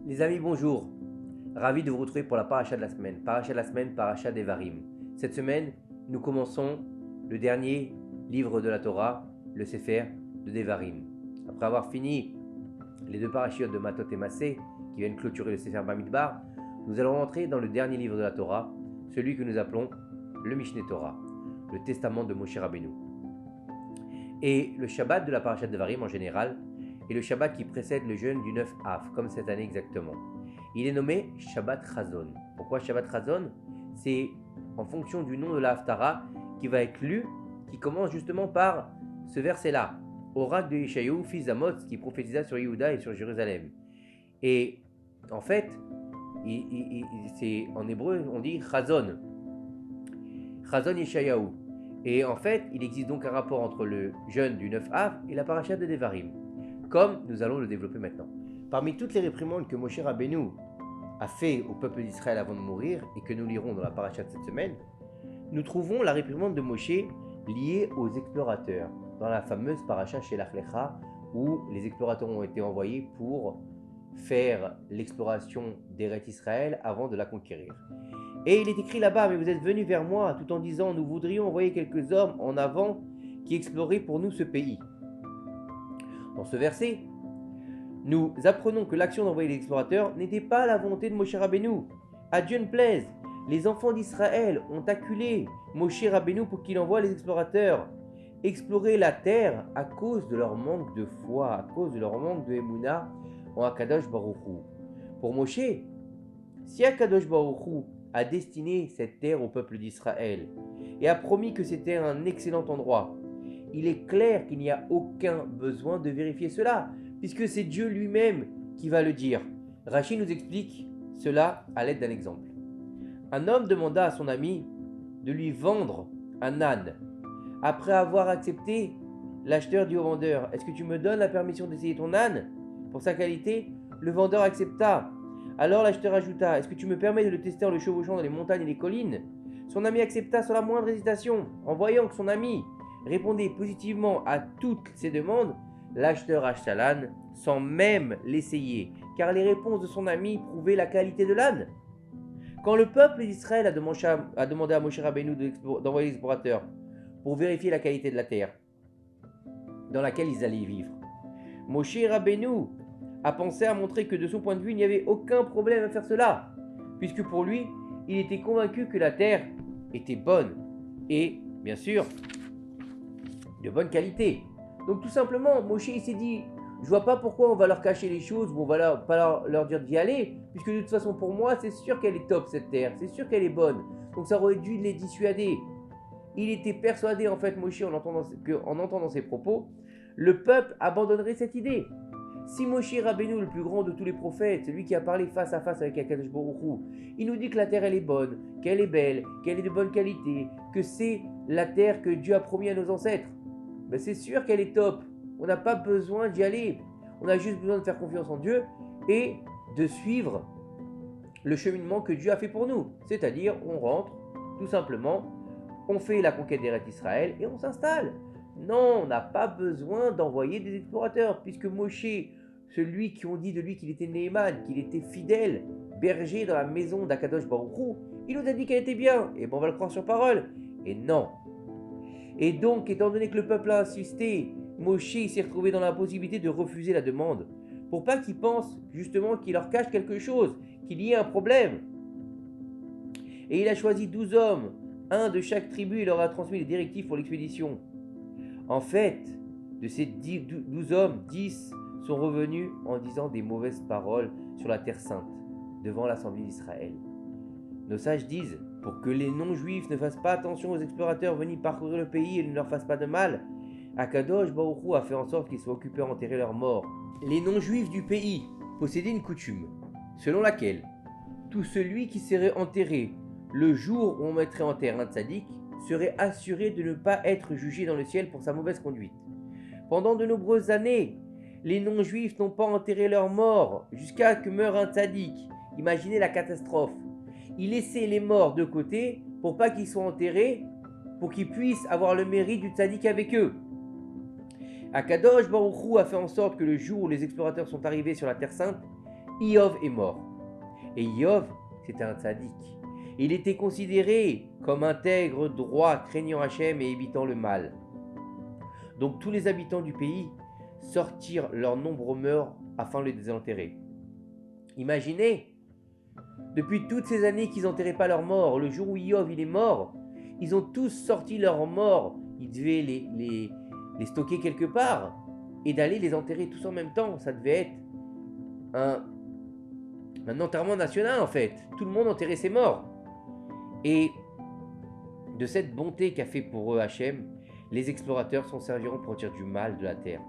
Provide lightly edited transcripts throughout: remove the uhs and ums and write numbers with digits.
Les amis, bonjour. Ravi de vous retrouver pour la paracha de la semaine. Paracha de la semaine, paracha d'Evarim. Cette semaine, nous commençons le dernier livre de la Torah, le Sefer de Devarim. Après avoir fini les deux parachiotes de Matot et Massé, qui viennent clôturer le Sefer Bamidbar, nous allons rentrer dans le dernier livre de la Torah, celui que nous appelons le Mishneh Torah, le testament de Moshe Rabbeinu. Et le Shabbat de la paracha de Devarim en général est le Shabbat qui précède le jeûne du 9 Av, comme cette année exactement. Il est nommé Shabbat Chazon. Pourquoi Shabbat Chazon? C'est en fonction du nom de la Haftara qui va être lu, qui commence justement par ce verset-là, oracle de Yeshayahu, fils d'Amoz, qui prophétisa sur Yehuda et sur Jérusalem. Et en fait, c'est en hébreu, on dit Chazon. Chazon Yeshayahu. Et en fait, il existe donc un rapport entre le jeûne du 9 Av et la paracha de Devarim, comme nous allons le développer maintenant. Parmi toutes les réprimandes que Moshe Rabbeinu a fait au peuple d'Israël avant de mourir et que nous lirons dans la paracha de cette semaine, nous trouvons la réprimande de Moshe liée aux explorateurs, dans la fameuse paracha Shelach Lecha, où les explorateurs ont été envoyés pour faire l'exploration d'Eretz Israël avant de la conquérir. Et il est écrit là-bas, mais vous êtes venus vers moi tout en disant, nous voudrions envoyer quelques hommes en avant qui exploraient pour nous ce pays. Dans ce verset, nous apprenons que l'action d'envoyer les explorateurs n'était pas la volonté de Moshe Rabbeinu. À Dieu ne plaise, les enfants d'Israël ont acculé Moshe Rabbeinu pour qu'il envoie les explorateurs explorer la terre à cause de leur manque de foi, à cause de leur manque de Emouna en Akadosh Baruch Hu. Pour Moshe, si Akadosh Baruch Hu a destiné cette terre au peuple d'Israël et a promis que c'était un excellent endroit, il est clair qu'il n'y a aucun besoin de vérifier cela, puisque c'est Dieu lui-même qui va le dire. Rachi nous explique cela à l'aide d'un exemple. Un homme demanda à son ami de lui vendre un âne. Après avoir accepté, l'acheteur dit au vendeur, est-ce que tu me donnes la permission d'essayer ton âne? Pour sa qualité, le vendeur accepta. Alors l'acheteur ajouta, est-ce que tu me permets de le tester en le chevauchant dans les montagnes et les collines? Son ami accepta sans la moindre hésitation. En voyant que son ami répondait positivement à toutes ses demandes, l'acheteur acheta l'âne sans même l'essayer, car les réponses de son ami prouvaient la qualité de l'âne. Quand le peuple d'Israël a demandé à Moshe Rabbeinu d'envoyer les explorateurs pour vérifier la qualité de la terre dans laquelle ils allaient vivre, Moshe Rabbeinu a pensé à montrer que de son point de vue, il n'y avait aucun problème à faire cela, puisque pour lui, il était convaincu que la terre était bonne et, bien sûr, de bonne qualité. Donc tout simplement, Moshe il s'est dit, je vois pas pourquoi on va leur cacher les choses ou on va pas leur dire d'y aller, puisque de toute façon pour moi c'est sûr qu'elle est top cette terre, c'est sûr qu'elle est bonne, donc ça aurait dû les dissuader. Il était persuadé en fait Moshe en entendant ses propos, le peuple abandonnerait cette idée. Si Moshe Rabbeinu, le plus grand de tous les prophètes, celui qui a parlé face à face avec Akadosh Baruch Hu, il nous dit que la terre elle est bonne, qu'elle est belle, qu'elle est de bonne qualité, que c'est la terre que Dieu a promis à nos ancêtres, ben c'est sûr qu'elle est top. On n'a pas besoin d'y aller. On a juste besoin de faire confiance en Dieu et de suivre le cheminement que Dieu a fait pour nous. C'est-à-dire, on rentre, tout simplement, on fait la conquête d'Eretz Israël et on s'installe. Non, on n'a pas besoin d'envoyer des explorateurs, puisque Moshe, celui qui ont dit de lui qu'il était Néhéman, qu'il était fidèle, berger dans la maison d'Akadosh Baruch Hu, il nous a dit qu'elle était bien, et bon, on va le croire sur parole. Et non. Et donc, étant donné que le peuple a insisté, Moshe s'est retrouvé dans la possibilité de refuser la demande, pour pas qu'ils pensent justement qu'il leur cache quelque chose, qu'il y ait un problème. Et il a choisi 12 hommes, un de chaque tribu, et leur a transmis les directives pour l'expédition. En fait, de ces 12 hommes, 10 sont revenus en disant des mauvaises paroles sur la terre sainte, devant l'assemblée d'Israël. Nos sages disent, pour que les non-juifs ne fassent pas attention aux explorateurs venus parcourir le pays et ne leur fassent pas de mal, Akadosh Baruch Hu a fait en sorte qu'ils soient occupés à enterrer leurs morts. Les non-juifs du pays possédaient une coutume, selon laquelle tout celui qui serait enterré le jour où on mettrait en terre un tzaddik serait assuré de ne pas être jugé dans le ciel pour sa mauvaise conduite. Pendant de nombreuses années, les non-juifs n'ont pas enterré leurs morts jusqu'à que meure un tzaddik. Imaginez la catastrophe. Ils laissaient les morts de côté pour pas qu'ils soient enterrés, pour qu'ils puissent avoir le mérite du tzaddik avec eux. Akadosh Baruch Hu a fait en sorte que le jour où les explorateurs sont arrivés sur la Terre Sainte, Iov est mort. Et Iov, c'était un tzaddik. Il était considéré comme intègre, droit, craignant Hachem et évitant le mal. Donc tous les habitants du pays sortirent leurs nombreux morts afin de les désenterrer. Imaginez, depuis toutes ces années qu'ils n'enterraient pas leurs morts, le jour où Iov il est mort, ils ont tous sorti leurs morts. Ils devaient les stocker quelque part et d'aller les enterrer tous en même temps. Ça devait être un enterrement national en fait. Tout le monde enterrait ses morts. Et de cette bonté qu'a fait pour eux Hachem, les explorateurs s'en serviront pour dire du mal de la terre,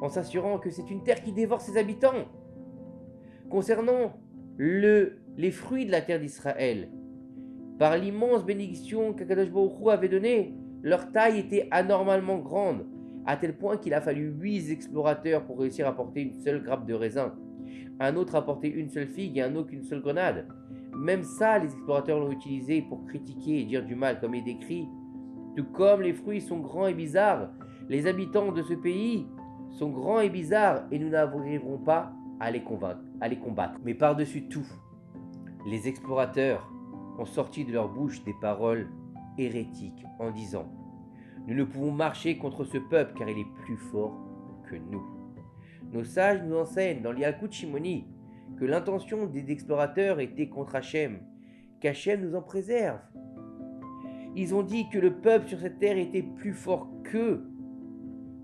en s'assurant que c'est une terre qui dévore ses habitants. Concernant les fruits de la terre d'Israël, par l'immense bénédiction qu'Akadosh Baruch Hu avait donnée, leur taille était anormalement grande, à tel point qu'il a fallu 8 explorateurs pour réussir à porter une seule grappe de raisin. Un autre a porté une seule figue et un autre une seule grenade. Même ça, les explorateurs l'ont utilisé pour critiquer et dire du mal, comme il est décrit. Tout comme les fruits sont grands et bizarres, les habitants de ce pays sont grands et bizarres et nous n'arriverons pas à les combattre. Mais par-dessus tout, les explorateurs ont sorti de leur bouche des paroles hérétiques en disant « Nous ne pouvons marcher contre ce peuple car il est plus fort que nous. » Nos sages nous enseignent dans l'Yalkut Shimoni que l'intention des explorateurs était contre Hachem, qu'Hachem nous en préserve. Ils ont dit que le peuple sur cette terre était plus fort qu'eux,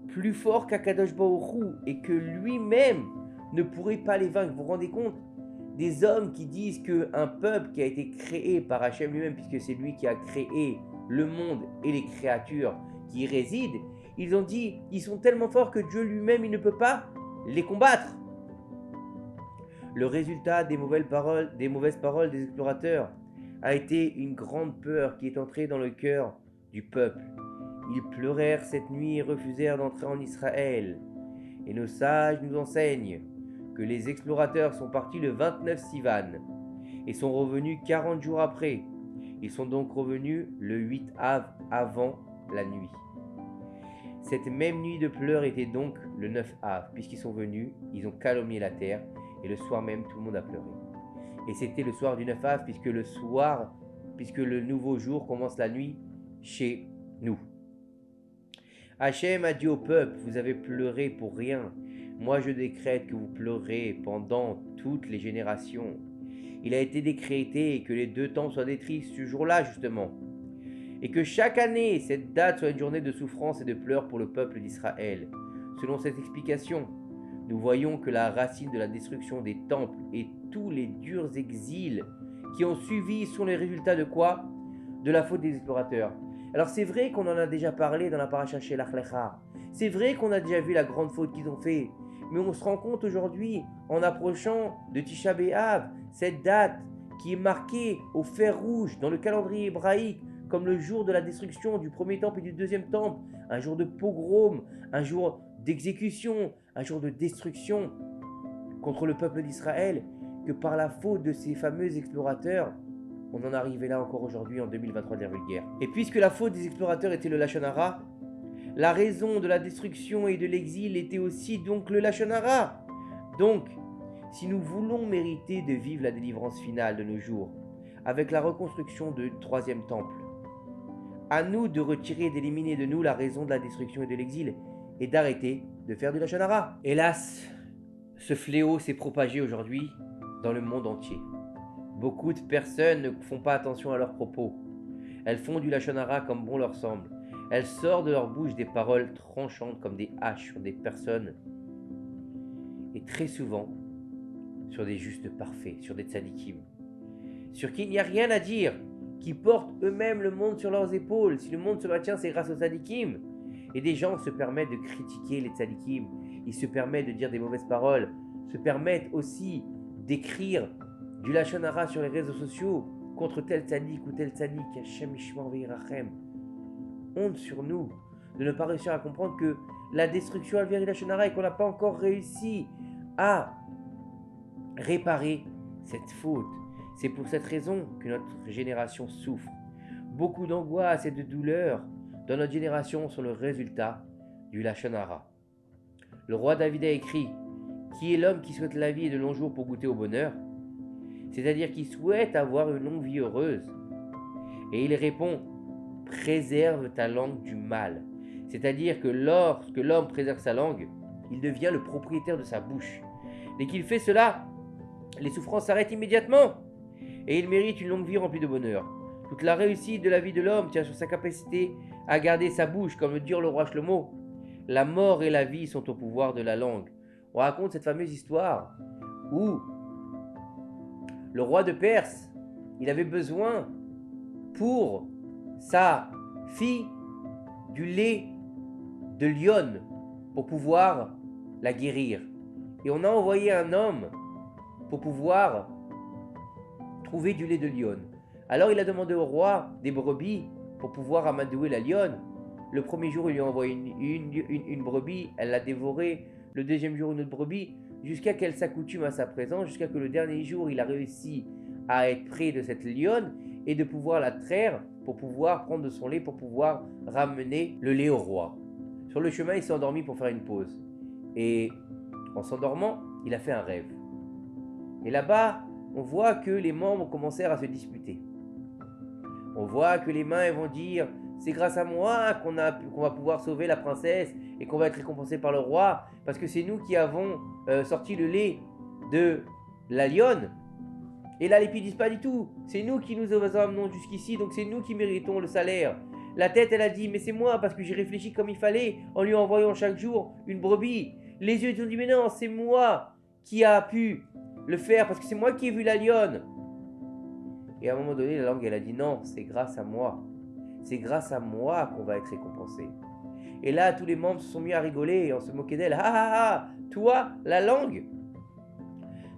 plus fort qu'Akadosh Baruch Hu, et que lui-même ne pourrait pas les vaincre. Vous vous rendez compte? Des hommes qui disent qu'un peuple qui a été créé par Hachem lui-même, puisque c'est lui qui a créé le monde et les créatures qui y résident, ils ont dit ils sont tellement forts que Dieu lui-même il ne peut pas les combattre. Le résultat des mauvaises paroles des explorateurs a été une grande peur qui est entrée dans le cœur du peuple. Ils pleurèrent cette nuit et refusèrent d'entrer en Israël. Et nos sages nous enseignent que les explorateurs sont partis le 29 Sivan et sont revenus 40 jours après. Ils sont donc revenus le 8 Av avant la nuit. Cette même nuit de pleurs était donc le 9 Av, puisqu'ils sont venus, ils ont calomnié la terre, et le soir même tout le monde a pleuré. Et c'était le soir du 9 Av, puisque le nouveau jour commence la nuit chez nous. Hachem a dit au peuple, vous avez pleuré pour rien. Moi je décrète que vous pleurez pendant toutes les générations. Il a été décrété que les 2 temps soient détruits ce jour-là justement. Et que chaque année, cette date soit une journée de souffrance et de pleurs pour le peuple d'Israël. Selon cette explication, nous voyons que la racine de la destruction des temples et tous les durs exils qui ont suivi sont les résultats de quoi? De la faute des explorateurs. Alors c'est vrai qu'on en a déjà parlé dans la paracha Shelach Lecha. C'est vrai qu'on a déjà vu la grande faute qu'ils ont fait. Mais on se rend compte aujourd'hui, en approchant de Tisha B'Av, cette date qui est marquée au fer rouge dans le calendrier hébraïque, comme le jour de la destruction du premier temple et du deuxième temple, un jour de pogrom, un jour d'exécution, un jour de destruction contre le peuple d'Israël, que par la faute de ces fameux explorateurs, on en arrivait là encore aujourd'hui en 2023 de l'ère vulgaire. Et puisque la faute des explorateurs était le Lashon Hara, la raison de la destruction et de l'exil était aussi donc le Lashon Hara. Donc, si nous voulons mériter de vivre la délivrance finale de nos jours, avec la reconstruction du troisième temple, à nous de retirer et d'éliminer de nous la raison de la destruction et de l'exil, et d'arrêter de faire du Lashon Hara. Hélas, ce fléau s'est propagé aujourd'hui dans le monde entier. Beaucoup de personnes ne font pas attention à leurs propos. Elles font du Lashon Hara comme bon leur semble. Elles sortent de leur bouche des paroles tranchantes comme des haches sur des personnes. Et très souvent, sur des justes parfaits, sur des tzadikim. Sur qui il n'y a rien à dire, qui portent eux-mêmes le monde sur leurs épaules. Si le monde se maintient, c'est grâce aux tzadikim. Et des gens se permettent de critiquer les tzadikim. Ils se permettent de dire des mauvaises paroles. Se permettent aussi d'écrire du Lashon Hara sur les réseaux sociaux contre tel tzadik ou tel tzadik. Hashem Yishmor Ve'irachem. Honte sur nous de ne pas réussir à comprendre que la destruction elle vient du Lashon Hara et qu'on n'a pas encore réussi à réparer cette faute. C'est pour cette raison que notre génération souffre. Beaucoup d'angoisse et de douleur dans notre génération sont le résultat du Lashon Hara. Le roi David a écrit qui est l'homme qui souhaite la vie et de longs jours pour goûter au bonheur, c'est-à-dire qui souhaite avoir une longue vie heureuse. Et il répond, préserve ta langue du mal. C'est-à-dire que lorsque l'homme préserve sa langue, il devient le propriétaire de sa bouche. Dès qu'il fait cela, les souffrances s'arrêtent immédiatement et il mérite une longue vie remplie de bonheur. Toute la réussite de la vie de l'homme tient sur sa capacité à garder sa bouche, comme le dit le roi Shlomo. La mort et la vie sont au pouvoir de la langue. On raconte cette fameuse histoire où le roi de Perse, il avait besoin pour sa fille du lait de lionne pour pouvoir la guérir. Et on a envoyé un homme pour pouvoir trouver du lait de lionne. Alors il a demandé au roi des brebis pour pouvoir amadouer la lionne. Le premier jour, il lui a envoyé une brebis, elle l'a dévorée. Le deuxième jour, une autre brebis, jusqu'à qu'elle s'accoutume à sa présence, jusqu'à que le dernier jour, il a réussi à être près de cette lionne et de pouvoir la traire pour pouvoir prendre de son lait, pour pouvoir ramener le lait au roi. Sur le chemin, il s'est endormi pour faire une pause. Et en s'endormant, il a fait un rêve. Et là-bas, on voit que les membres commencèrent à se disputer. On voit que les mains vont dire « C'est grâce à moi qu'on va pouvoir sauver la princesse et qu'on va être récompensé par le roi parce que c'est nous qui avons sorti le lait de la lionne. » Et là, les pieds disent pas du tout. C'est nous qui nous amenons jusqu'ici, donc c'est nous qui méritons le salaire. La tête, elle a dit, mais c'est moi parce que j'ai réfléchi comme il fallait en lui envoyant chaque jour une brebis. Les yeux, ils ont dit, mais non, c'est moi qui a pu le faire parce que c'est moi qui ai vu la lionne. Et à un moment donné, la langue, elle a dit, non, c'est grâce à moi. C'est grâce à moi qu'on va être récompensé. Et là, tous les membres se sont mis à rigoler et on se moquait d'elle. Ah ah ah, toi, la langue,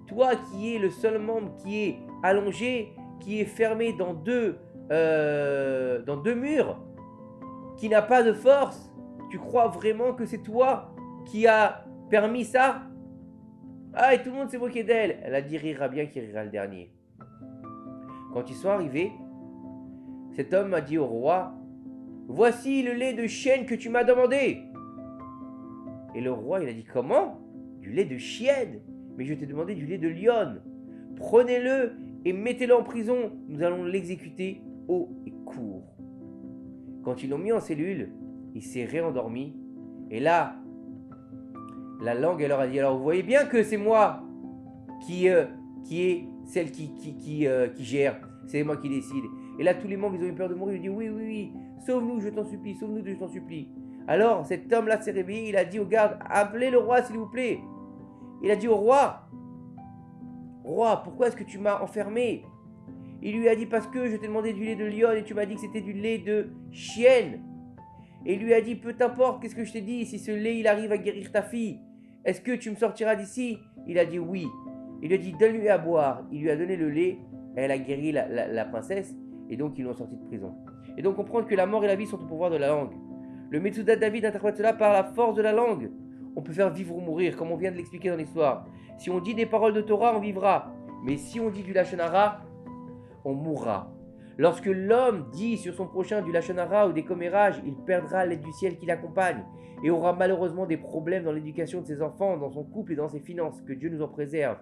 toi qui es le seul membre qui est allongé, qui est fermé dans deux murs, qui n'a pas de force, tu crois vraiment que c'est toi qui as permis ça? Ah, et tout le monde s'est moqué d'elle. Elle a dit rira bien qui rira le dernier. Quand ils sont arrivés, cet homme a dit au roi, voici le lait de chienne que tu m'as demandé. Et le roi, il a dit, comment? Du lait de chienne? Mais je t'ai demandé du lait de lionne. Prenez-le et mettez-le en prison. Nous allons l'exécuter haut et court. Quand ils l'ont mis en cellule, il s'est réendormi. Et là, la langue, elle leur a dit, alors vous voyez bien que c'est moi qui est celle qui gère. C'est moi qui décide. Et là, tous les membres, ils ont eu peur de mourir. Ils ont dit, oui, oui, oui, sauve-nous, je t'en supplie, sauve-nous, je t'en supplie. Alors, cet homme-là s'est réveillé, il a dit aux gardes, appelez le roi, s'il vous plaît. Il a dit au roi, roi, pourquoi est-ce que tu m'as enfermé? Il lui a dit, parce que je t'ai demandé du lait de lionne et tu m'as dit que c'était du lait de chienne. Et il lui a dit, peu importe, qu'est-ce que je t'ai dit, si ce lait, il arrive à guérir ta fille, est-ce que tu me sortiras d'ici? Il a dit oui. Il lui a dit, donne-lui à boire. Il lui a donné le lait, elle a guéri la princesse, et donc ils l'ont sorti de prison. Et donc comprendre que la mort et la vie sont au pouvoir de la langue. Le Metsudat David interprète cela par la force de la langue. On peut faire vivre ou mourir, comme on vient de l'expliquer dans l'histoire. Si on dit des paroles de Torah, on vivra. Mais si on dit du Lachon Hara, on mourra. Lorsque l'homme dit sur son prochain du Lachon Hara ou des commérages, il perdra l'aide du ciel qui l'accompagne et aura malheureusement des problèmes dans l'éducation de ses enfants, dans son couple et dans ses finances. Que Dieu nous en préserve.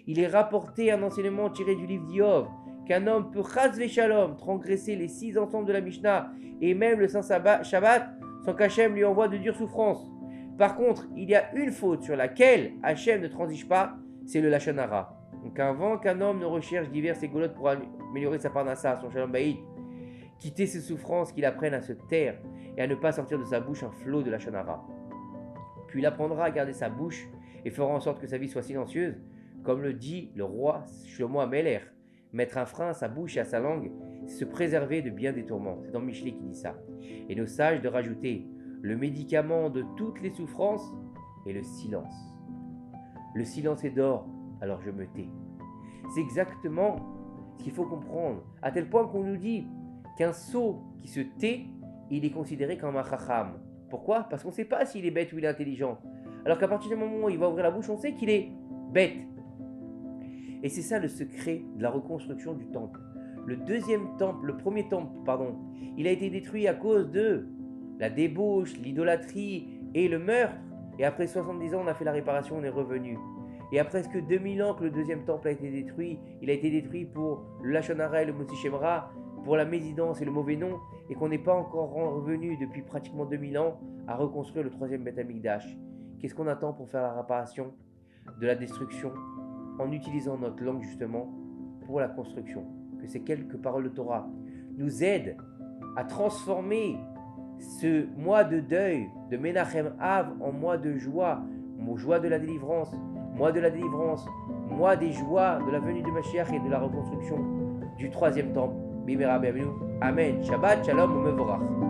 Il est rapporté un enseignement tiré du livre d'Iov qu'un homme peut chas v'shalom transgresser les 6 ensembles de la Mishnah et même le Saint Shabbat sans qu'Hachem lui envoie de dures souffrances. Par contre, il y a une faute sur laquelle Hachem ne transige pas, c'est le Lachon Hara. Donc avant qu'un homme ne recherche diverses égolotes pour améliorer sa parnassa, son shalom bayit, quitter ses souffrances, qu'il apprenne à se taire et à ne pas sortir de sa bouche un flot de Lachon Hara. Puis il apprendra à garder sa bouche et fera en sorte que sa vie soit silencieuse, comme le dit le roi Shlomo Ameler. Mettre un frein à sa bouche et à sa langue, c'est se préserver de bien des tourments. C'est dans Michelet qui dit ça. Et nos sages de rajouter le médicament de toutes les souffrances est le silence. Le silence est d'or, alors je me tais. C'est exactement ce qu'il faut comprendre, à tel point qu'on nous dit qu'un sot qui se tait, il est considéré comme un chacham. Pourquoi? Parce qu'on ne sait pas s'il est bête ou il est intelligent. Alors qu'à partir du moment où il va ouvrir la bouche, on sait qu'il est bête. Et c'est ça le secret de la reconstruction du temple. Le premier temple, il a été détruit à cause de la débauche, l'idolâtrie et le meurtre. Et après 70 ans, on a fait la réparation, on est revenu. Et après presque 2000 ans que le deuxième temple a été détruit, il a été détruit pour le Lachon Hara et le Motzi Shemra, pour la mésidence et le mauvais nom, et qu'on n'est pas encore revenu depuis pratiquement 2000 ans à reconstruire le troisième Beth Amikdash. Qu'est-ce qu'on attend pour faire la réparation de la destruction en utilisant notre langue justement pour la construction? Que ces quelques paroles de Torah nous aident à transformer ce mois de deuil de Menachem Av en mois de joie, joie de la délivrance, mois de la délivrance, mois des joies de la venue de Mashiach et de la reconstruction du troisième temple. Bimera, bienvenue. Amen. Shabbat, shalom, mevorach.